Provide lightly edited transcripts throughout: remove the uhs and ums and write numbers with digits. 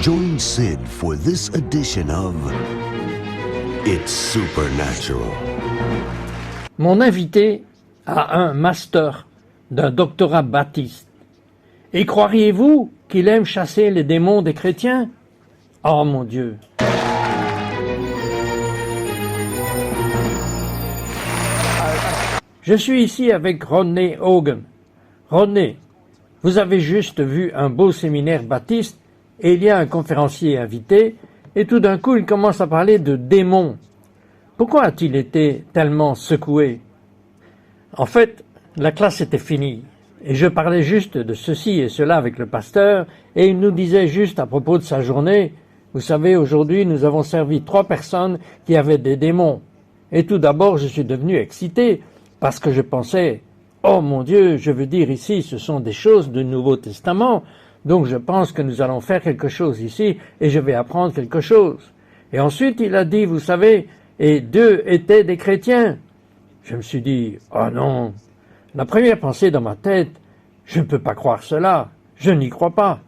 Join Sid for this edition of It's Supernatural. Mon invité a un master d'un doctorat baptiste. Et croiriez-vous qu'il aime chasser les démons des chrétiens? Oh mon Dieu! Je suis ici avec Rodney Haugen. Rodney, vous avez juste vu un beau séminaire baptiste et il y a un conférencier invité et tout d'un coup il commence à parler de démons. Pourquoi a-t-il été tellement secoué? En fait, la classe était finie et je parlais juste de ceci et cela avec le pasteur et il nous disait juste à propos de sa journée, vous savez, aujourd'hui nous avons servi 3 personnes qui avaient des démons. Et tout d'abord je suis devenu excité parce que je pensais, oh mon Dieu, je veux dire ici ce sont des choses du Nouveau Testament, donc je pense que nous allons faire quelque chose ici et je vais apprendre quelque chose. Et ensuite il a dit, vous savez, et 2 étaient des chrétiens. Je me suis dit, oh non, la première pensée dans ma tête, je ne peux pas croire cela, je n'y crois pas.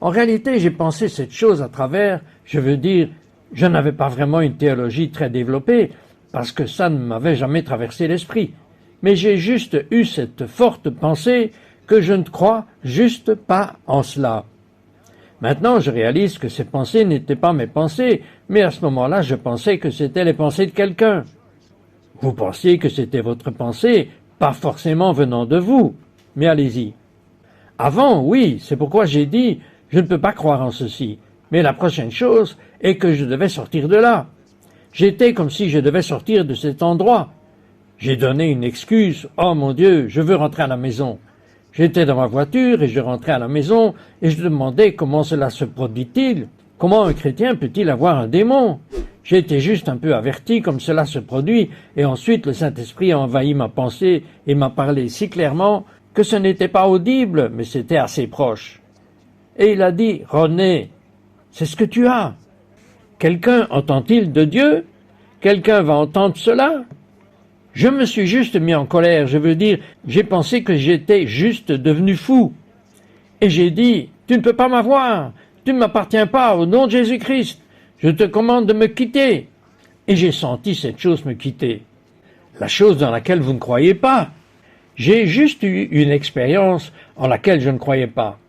En réalité, j'ai pensé cette chose à travers, je veux dire, je n'avais pas vraiment une théologie très développée, parce que ça ne m'avait jamais traversé l'esprit. Mais j'ai juste eu cette forte pensée que je ne crois juste pas en cela. Maintenant, je réalise que ces pensées n'étaient pas mes pensées, mais à ce moment-là, je pensais que c'était les pensées de quelqu'un. Vous pensiez que c'était votre pensée, pas forcément venant de vous, mais allez-y. Avant, oui, c'est pourquoi j'ai dit, je ne peux pas croire en ceci, mais la prochaine chose est que je devais sortir de là. J'étais comme si je devais sortir de cet endroit. J'ai donné une excuse, oh mon Dieu, je veux rentrer à la maison. J'étais dans ma voiture et je rentrais à la maison et je demandais comment cela se produit-il, comment un chrétien peut-il avoir un démon? J'ai été juste un peu averti comme cela se produit et ensuite le Saint-Esprit a envahi ma pensée et m'a parlé si clairement que ce n'était pas audible, mais c'était assez proche. Et il a dit, Rodney, c'est ce que tu as. Quelqu'un entend-il de Dieu? Quelqu'un va entendre cela? Je me suis juste mis en colère, je veux dire, j'ai pensé que j'étais juste devenu fou. Et j'ai dit, tu ne peux pas m'avoir, tu ne m'appartiens pas, au nom de Jésus-Christ, je te commande de me quitter. Et j'ai senti cette chose me quitter. La chose dans laquelle vous ne croyez pas. J'ai juste eu une expérience en laquelle je ne croyais pas.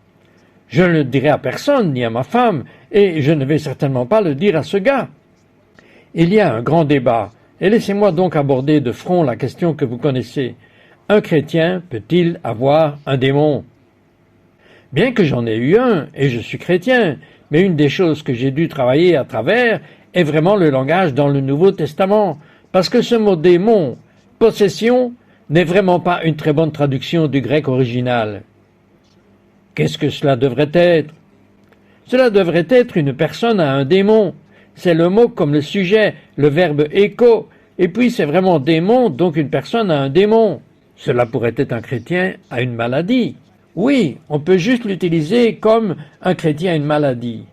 Je ne le dirai à personne, ni à ma femme, et je ne vais certainement pas le dire à ce gars. Il y a un grand débat, et laissez-moi donc aborder de front la question que vous connaissez. Un chrétien peut-il avoir un démon? Bien que j'en ai eu un, et je suis chrétien, mais une des choses que j'ai dû travailler à travers est vraiment le langage dans le Nouveau Testament, parce que ce mot démon, possession, n'est vraiment pas une très bonne traduction du grec original. Qu'est-ce que cela devrait être? Cela devrait être une personne à un démon. C'est le mot comme le sujet, le verbe écho, et puis c'est vraiment démon, donc une personne a un démon. Cela pourrait être un chrétien à une maladie. Oui, on peut juste l'utiliser comme un chrétien a une maladie.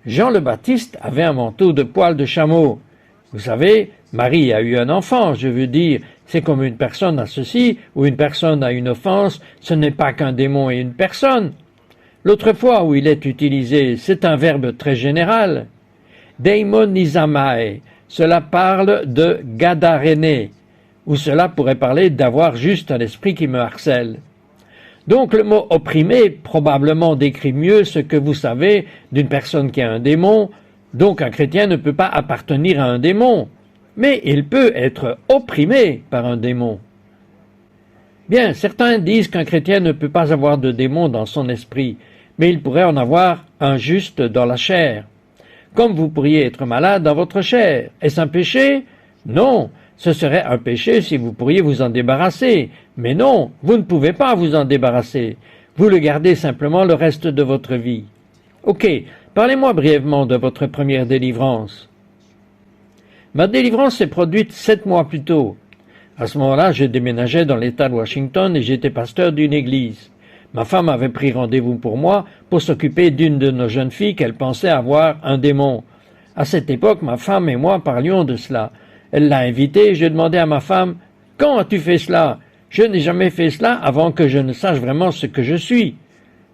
Jean le Baptiste avait un manteau de poils de chameau. Vous savez, Marie a eu un enfant, je veux dire, c'est comme une personne a ceci, ou une personne a une offense, ce n'est pas qu'un démon et une personne. L'autre fois où il est utilisé, c'est un verbe très général. Daimonizamai, cela parle de gadaréné, ou cela pourrait parler d'avoir juste un esprit qui me harcèle. Donc le mot opprimé probablement décrit mieux ce que vous savez d'une personne qui a un démon, donc un chrétien ne peut pas appartenir à un démon, mais il peut être opprimé par un démon. Bien, certains disent qu'un chrétien ne peut pas avoir de démon dans son esprit, mais il pourrait en avoir un juste dans la chair. Comme vous pourriez être malade dans votre chair. Est-ce un péché? Non, ce serait un péché si vous pourriez vous en débarrasser. Mais non, vous ne pouvez pas vous en débarrasser. Vous le gardez simplement le reste de votre vie. Ok, parlez-moi brièvement de votre première délivrance. Ma délivrance s'est produite 7 mois plus tôt. À ce moment-là, je déménageais dans l'État de Washington et j'étais pasteur d'une église. Ma femme avait pris rendez-vous pour moi pour s'occuper d'une de nos jeunes filles qu'elle pensait avoir un démon. À cette époque, ma femme et moi parlions de cela. Elle l'a invitée et je demandais à ma femme « Quand as-tu fait cela? Je n'ai jamais fait cela avant que je ne sache vraiment ce que je suis. »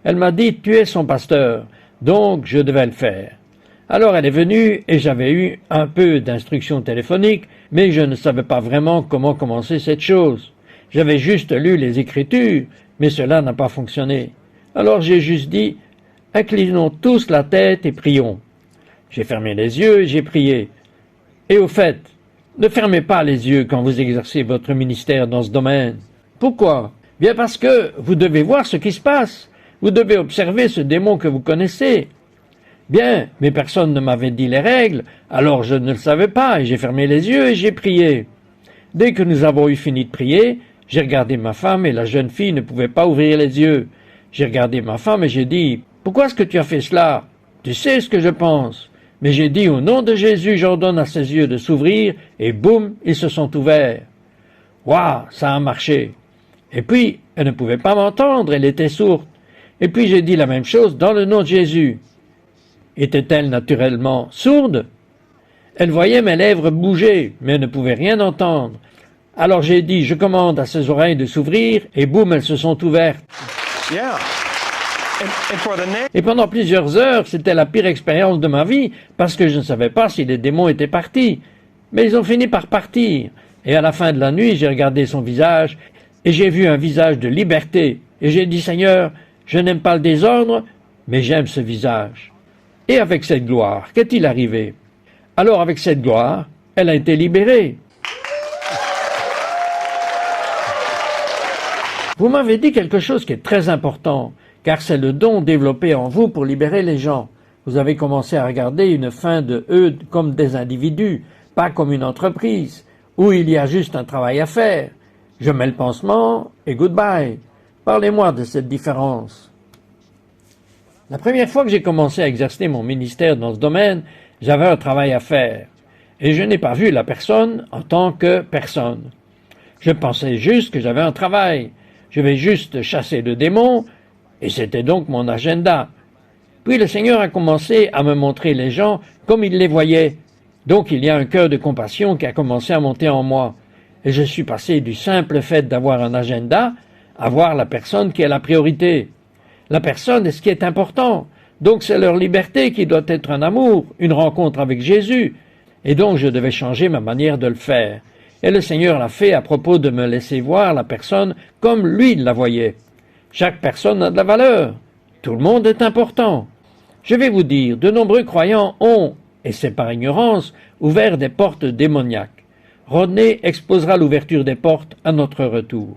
Elle m'a dit « Tu es son pasteur. Donc, je devais le faire. Alors elle est venue et j'avais eu un peu d'instructions téléphoniques, mais je ne savais pas vraiment comment commencer cette chose. J'avais juste lu les Écritures, mais cela n'a pas fonctionné. Alors j'ai juste dit, inclinons tous la tête et prions. J'ai fermé les yeux et j'ai prié. Et au fait, ne fermez pas les yeux quand vous exercez votre ministère dans ce domaine. Pourquoi? Bien parce que vous devez voir ce qui se passe. Vous devez observer ce démon que vous connaissez. Bien, mais personne ne m'avait dit les règles, alors je ne le savais pas et j'ai fermé les yeux et j'ai prié. Dès que nous avons eu fini de prier, j'ai regardé ma femme et la jeune fille ne pouvait pas ouvrir les yeux. J'ai regardé ma femme et j'ai dit, « Pourquoi est-ce que tu as fait cela? Tu sais ce que je pense. » Mais j'ai dit, « Au nom de Jésus, j'ordonne à ses yeux de s'ouvrir, » et boum, ils se sont ouverts. Waouh, ça a marché. Et puis, elle ne pouvait pas m'entendre, elle était sourde. Et puis j'ai dit la même chose dans le nom de Jésus. Était-elle naturellement sourde? Elle voyait mes lèvres bouger, mais elle ne pouvait rien entendre. Alors j'ai dit, je commande à ses oreilles de s'ouvrir, et boum, elles se sont ouvertes. Yeah. Et pendant plusieurs heures, c'était la pire expérience de ma vie, parce que je ne savais pas si les démons étaient partis. Mais ils ont fini par partir. Et à la fin de la nuit, j'ai regardé son visage, et j'ai vu un visage de liberté. Et j'ai dit, Seigneur, je n'aime pas le désordre, mais j'aime ce visage. Et avec cette gloire, qu'est-il arrivé? Alors avec cette gloire, elle a été libérée. Vous m'avez dit quelque chose qui est très important, car c'est le don développé en vous pour libérer les gens. Vous avez commencé à regarder une fin de eux comme des individus, pas comme une entreprise, où il y a juste un travail à faire. Je mets le pansement et goodbye. Parlez-moi de cette différence. La première fois que j'ai commencé à exercer mon ministère dans ce domaine, j'avais un travail à faire. Et je n'ai pas vu la personne en tant que personne. Je pensais juste que j'avais un travail. Je vais juste chasser le démon, et c'était donc mon agenda. Puis le Seigneur a commencé à me montrer les gens comme il les voyait. Donc il y a un cœur de compassion qui a commencé à monter en moi. Et je suis passé du simple fait d'avoir un agenda à voir la personne qui est la priorité. La personne est ce qui est important. Donc c'est leur liberté qui doit être un amour, une rencontre avec Jésus. Et donc je devais changer ma manière de le faire. Et le Seigneur l'a fait à propos de me laisser voir la personne comme lui la voyait. Chaque personne a de la valeur. Tout le monde est important. Je vais vous dire, de nombreux croyants ont, et c'est par ignorance, ouvert des portes démoniaques. Rodney exposera l'ouverture des portes à notre retour.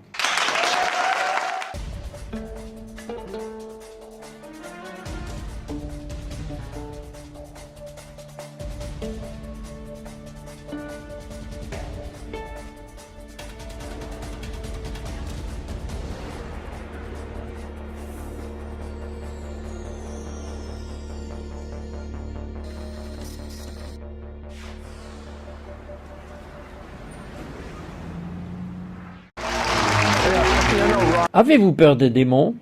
Avez-vous peur des démons?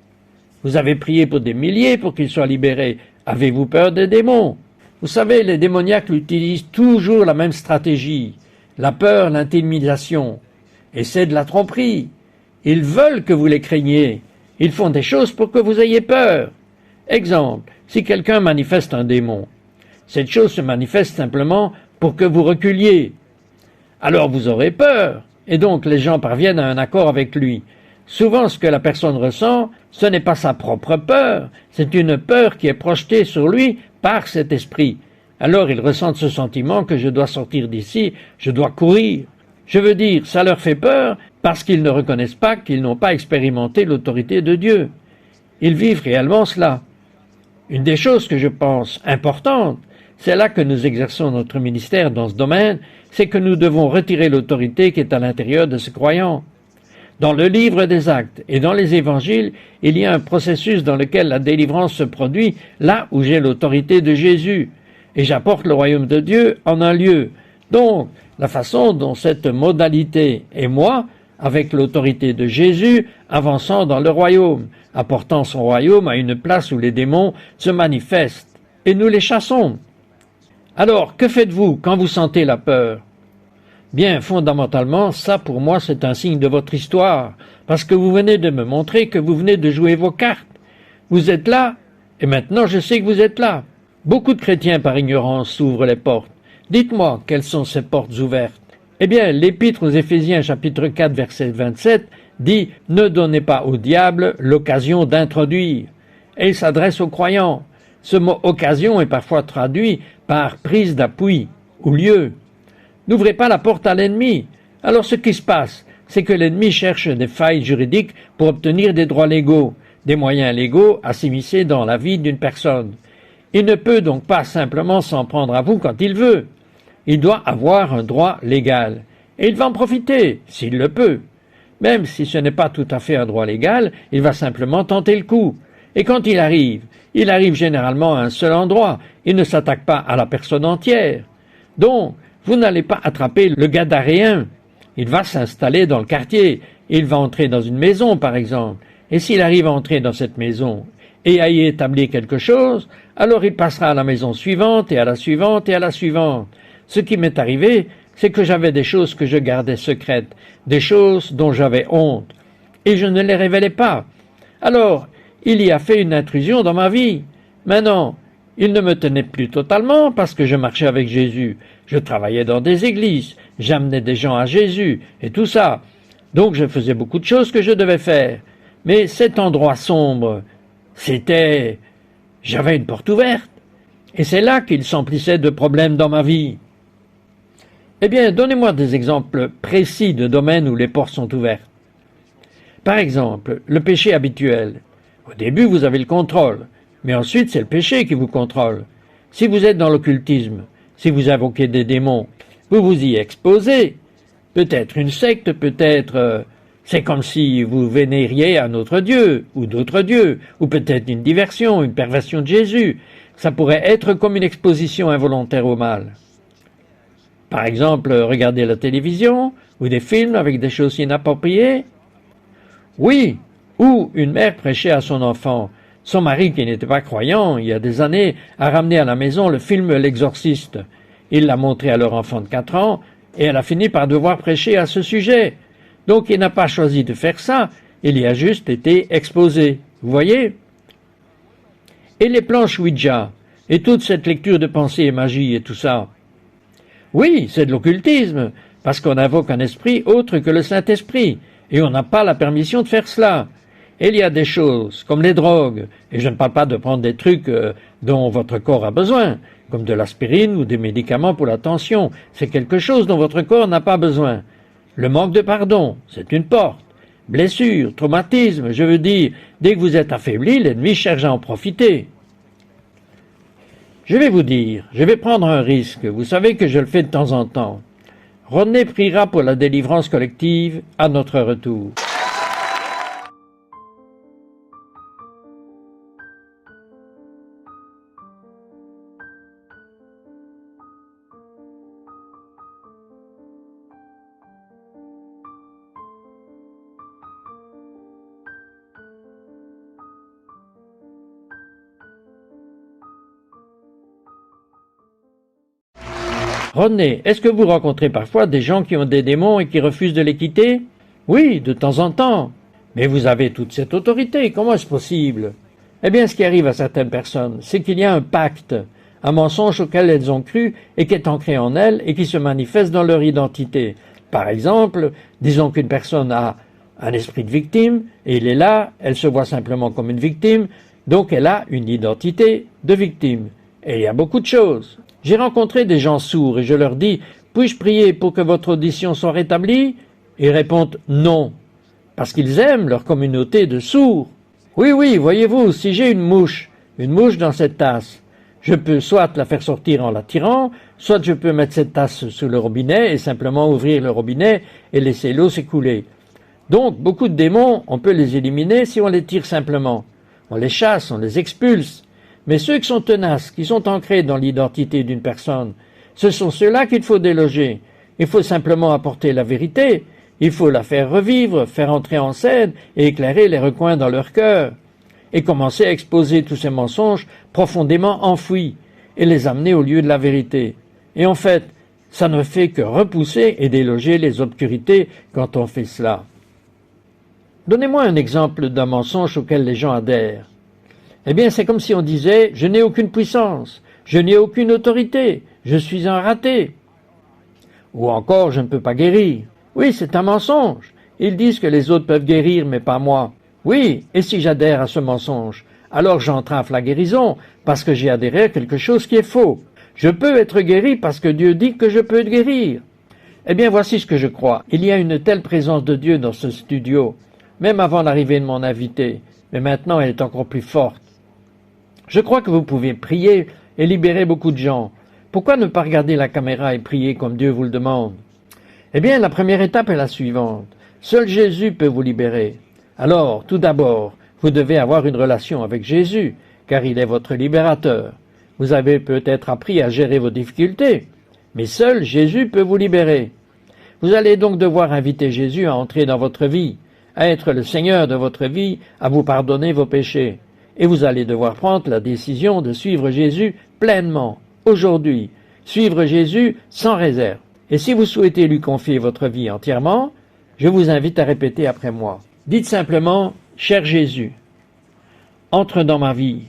Vous avez prié pour des milliers pour qu'ils soient libérés. Avez-vous peur des démons? Vous savez, les démoniaques utilisent toujours la même stratégie. La peur, l'intimidation. Et c'est de la tromperie. Ils veulent que vous les craigniez. Ils font des choses pour que vous ayez peur. Exemple, si quelqu'un manifeste un démon, cette chose se manifeste simplement pour que vous reculiez. Alors vous aurez peur, et donc les gens parviennent à un accord avec lui. Souvent, ce que la personne ressent, ce n'est pas sa propre peur, c'est une peur qui est projetée sur lui par cet esprit. Alors ils ressentent ce sentiment que je dois sortir d'ici, je dois courir. Je veux dire, ça leur fait peur parce qu'ils ne reconnaissent pas qu'ils n'ont pas expérimenté l'autorité de Dieu. Ils vivent réellement cela. Une des choses que je pense importantes, c'est là que nous exerçons notre ministère dans ce domaine, c'est que nous devons retirer l'autorité qui est à l'intérieur de ce croyant. Dans le livre des Actes et dans les évangiles, il y a un processus dans lequel la délivrance se produit là où j'ai l'autorité de Jésus, et j'apporte le royaume de Dieu en un lieu. Donc, la façon dont cette modalité est moi, avec l'autorité de Jésus, avançant dans le royaume, apportant son royaume à une place où les démons se manifestent, et nous les chassons. Alors, que faites-vous quand vous sentez la peur? Bien, fondamentalement, ça pour moi c'est un signe de votre histoire, parce que vous venez de me montrer que vous venez de jouer vos cartes. Vous êtes là, Et maintenant je sais que vous êtes là. Beaucoup de chrétiens par ignorance s'ouvrent les portes. Dites-moi, quelles sont ces portes ouvertes? Eh bien, l'Épître aux Éphésiens chapitre 4 verset 27 dit « Ne donnez pas au diable l'occasion d'introduire ». Et il s'adresse aux croyants. Ce mot « occasion » est parfois traduit par « prise d'appui » ou « lieu ». N'ouvrez pas la porte à l'ennemi. Alors ce qui se passe, c'est que l'ennemi cherche des failles juridiques pour obtenir des droits légaux, des moyens légaux à s'immiscer dans la vie d'une personne. Il ne peut donc pas simplement s'en prendre à vous quand il veut. Il doit avoir un droit légal. Et il va en profiter, s'il le peut. Même si ce n'est pas tout à fait un droit légal, il va simplement tenter le coup. Et quand il arrive généralement à un seul endroit. Il ne s'attaque pas à la personne entière. Donc, vous n'allez pas attraper le gadaréen. Il va s'installer dans le quartier. Il va entrer dans une maison, par exemple. Et s'il arrive à entrer dans cette maison et à y établir quelque chose, alors il passera à la maison suivante et à la suivante et à la suivante. Ce qui m'est arrivé, c'est que j'avais des choses que je gardais secrètes, des choses dont j'avais honte, et je ne les révélais pas. Alors, il y a fait une intrusion dans ma vie. Maintenant, il ne me tenait plus totalement parce que je marchais avec Jésus. Je travaillais dans des églises, j'amenais des gens à Jésus, et tout ça. Donc je faisais beaucoup de choses que je devais faire. Mais cet endroit sombre, j'avais une porte ouverte. Et c'est là qu'il s'emplissait de problèmes dans ma vie. Eh bien, donnez-moi des exemples précis de domaines où les portes sont ouvertes. Par exemple, le péché habituel. Au début, vous avez le contrôle, mais ensuite, c'est le péché qui vous contrôle. Si vous êtes dans l'occultisme, si vous invoquez des démons, vous vous y exposez. Peut-être une secte, peut-être... c'est comme si vous vénériez un autre Dieu, ou d'autres dieux, ou peut-être une diversion, une perversion de Jésus. Ça pourrait être comme une exposition involontaire au mal. Par exemple, regarder la télévision, ou des films avec des choses inappropriées. Oui, ou une mère prêchait à son enfant. Son mari, qui n'était pas croyant, il y a des années, a ramené à la maison le film L'Exorciste. Il l'a montré à leur enfant de 4 ans, et elle a fini par devoir prêcher à ce sujet. Donc il n'a pas choisi de faire ça, il y a juste été exposé. Vous voyez? Et les planches Ouija, et toute cette lecture de pensée et magie et tout ça. Oui, c'est de l'occultisme, parce qu'on invoque un esprit autre que le Saint-Esprit, et on n'a pas la permission de faire cela. Et il y a des choses, comme les drogues, et je ne parle pas de prendre des trucs dont votre corps a besoin, comme de l'aspirine ou des médicaments pour la tension. C'est quelque chose dont votre corps n'a pas besoin. Le manque de pardon, c'est une porte. Blessure, traumatisme, je veux dire, dès que vous êtes affaibli, l'ennemi cherche à en profiter. Je vais vous dire, je vais prendre un risque, vous savez que je le fais de temps en temps. René priera pour la délivrance collective à notre retour. René, est-ce que vous rencontrez parfois des gens qui ont des démons et qui refusent de les quitter? Oui, de temps en temps. Mais vous avez toute cette autorité, comment est-ce possible? Eh bien, ce qui arrive à certaines personnes, c'est qu'il y a un pacte, un mensonge auquel elles ont cru et qui est ancré en elles et qui se manifeste dans leur identité. Par exemple, disons qu'une personne a un esprit de victime et il est là, elle se voit simplement comme une victime, donc elle a une identité de victime. Et il y a beaucoup de choses. J'ai rencontré des gens sourds et je leur dis « Puis-je prier pour que votre audition soit rétablie ?» Ils répondent « Non », parce qu'ils aiment leur communauté de sourds. Oui, voyez-vous, si j'ai une mouche dans cette tasse, je peux soit la faire sortir en la tirant, soit je peux mettre cette tasse sous le robinet et simplement ouvrir le robinet et laisser l'eau s'écouler. Donc, beaucoup de démons, on peut les éliminer si on les tire simplement. On les chasse, on les expulse. Mais ceux qui sont tenaces, qui sont ancrés dans l'identité d'une personne, ce sont ceux-là qu'il faut déloger. Il faut simplement apporter la vérité, il faut la faire revivre, faire entrer en scène et éclairer les recoins dans leur cœur, et commencer à exposer tous ces mensonges profondément enfouis, et les amener au lieu de la vérité. Et en fait, ça ne fait que repousser et déloger les obscurités quand on fait cela. Donnez-moi un exemple d'un mensonge auquel les gens adhèrent. Eh bien, c'est comme si on disait « je n'ai aucune puissance, je n'ai aucune autorité, je suis un raté ». Ou encore « je ne peux pas guérir ». Oui, c'est un mensonge. Ils disent que les autres peuvent guérir, mais pas moi. Oui, et si j'adhère à ce mensonge, alors j'entrave la guérison, parce que j'ai adhéré à quelque chose qui est faux. Je peux être guéri parce que Dieu dit que je peux guérir. Eh bien, voici ce que je crois. Il y a une telle présence de Dieu dans ce studio, même avant l'arrivée de mon invité, mais maintenant elle est encore plus forte. Je crois que vous pouvez prier et libérer beaucoup de gens. Pourquoi ne pas regarder la caméra et prier comme Dieu vous le demande? Eh bien, la première étape est la suivante. Seul Jésus peut vous libérer. Alors, tout d'abord, vous devez avoir une relation avec Jésus, car il est votre libérateur. Vous avez peut-être appris à gérer vos difficultés, mais seul Jésus peut vous libérer. Vous allez donc devoir inviter Jésus à entrer dans votre vie, à être le Seigneur de votre vie, à vous pardonner vos péchés. Et vous allez devoir prendre la décision de suivre Jésus pleinement, aujourd'hui, suivre Jésus sans réserve. Et si vous souhaitez lui confier votre vie entièrement, je vous invite à répéter après moi. Dites simplement, « Cher Jésus, entre dans ma vie,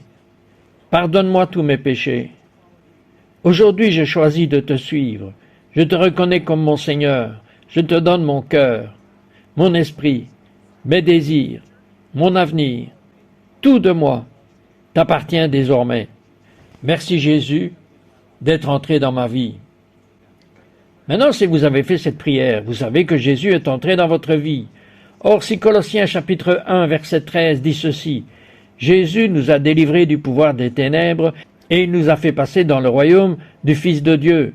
pardonne-moi tous mes péchés. Aujourd'hui, je choisis de te suivre. Je te reconnais comme mon Seigneur. Je te donne mon cœur, mon esprit, mes désirs, mon avenir. Tout de moi t'appartient désormais. Merci Jésus d'être entré dans ma vie. » Maintenant, si vous avez fait cette prière, vous savez que Jésus est entré dans votre vie. Or, si Colossiens chapitre 1, verset 13 dit ceci, « Jésus nous a délivrés du pouvoir des ténèbres et il nous a fait passer dans le royaume du Fils de Dieu. »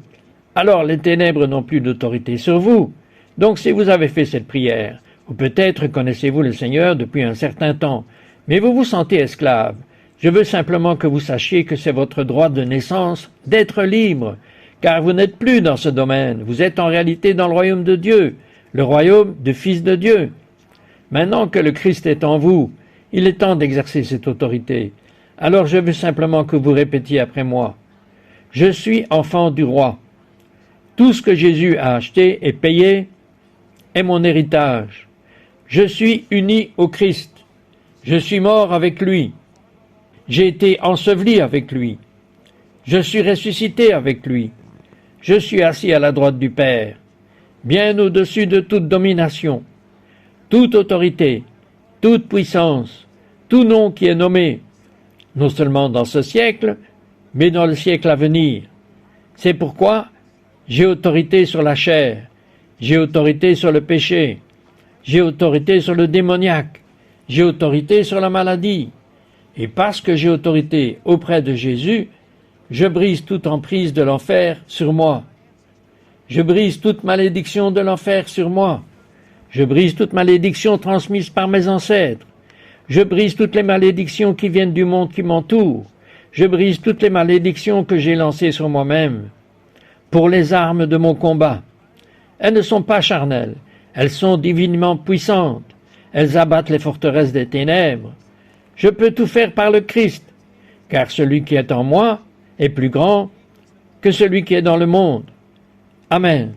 Alors les ténèbres n'ont plus d'autorité sur vous. Donc si vous avez fait cette prière, ou peut-être connaissez-vous le Seigneur depuis un certain temps, mais vous vous sentez esclave, je veux simplement que vous sachiez que c'est votre droit de naissance d'être libre, car vous n'êtes plus dans ce domaine, vous êtes en réalité dans le royaume de Dieu, le royaume du Fils de Dieu. Maintenant que le Christ est en vous, il est temps d'exercer cette autorité. Alors je veux simplement que vous répétiez après moi. Je suis enfant du roi. Tout ce que Jésus a acheté et payé est mon héritage. Je suis uni au Christ. Je suis mort avec lui. J'ai été enseveli avec lui. Je suis ressuscité avec lui. Je suis assis à la droite du Père, bien au-dessus de toute domination, toute autorité, toute puissance, tout nom qui est nommé, non seulement dans ce siècle, mais dans le siècle à venir. C'est pourquoi j'ai autorité sur la chair, j'ai autorité sur le péché, j'ai autorité sur le démoniaque, j'ai autorité sur la maladie. Et parce que j'ai autorité auprès de Jésus, je brise toute emprise de l'enfer sur moi. Je brise toute malédiction de l'enfer sur moi. Je brise toute malédiction transmise par mes ancêtres. Je brise toutes les malédictions qui viennent du monde qui m'entoure. Je brise toutes les malédictions que j'ai lancées sur moi-même. Pour les armes de mon combat, elles ne sont pas charnelles, elles sont divinement puissantes. Elles abattent les forteresses des ténèbres. Je peux tout faire par le Christ, car celui qui est en moi est plus grand que celui qui est dans le monde. Amen.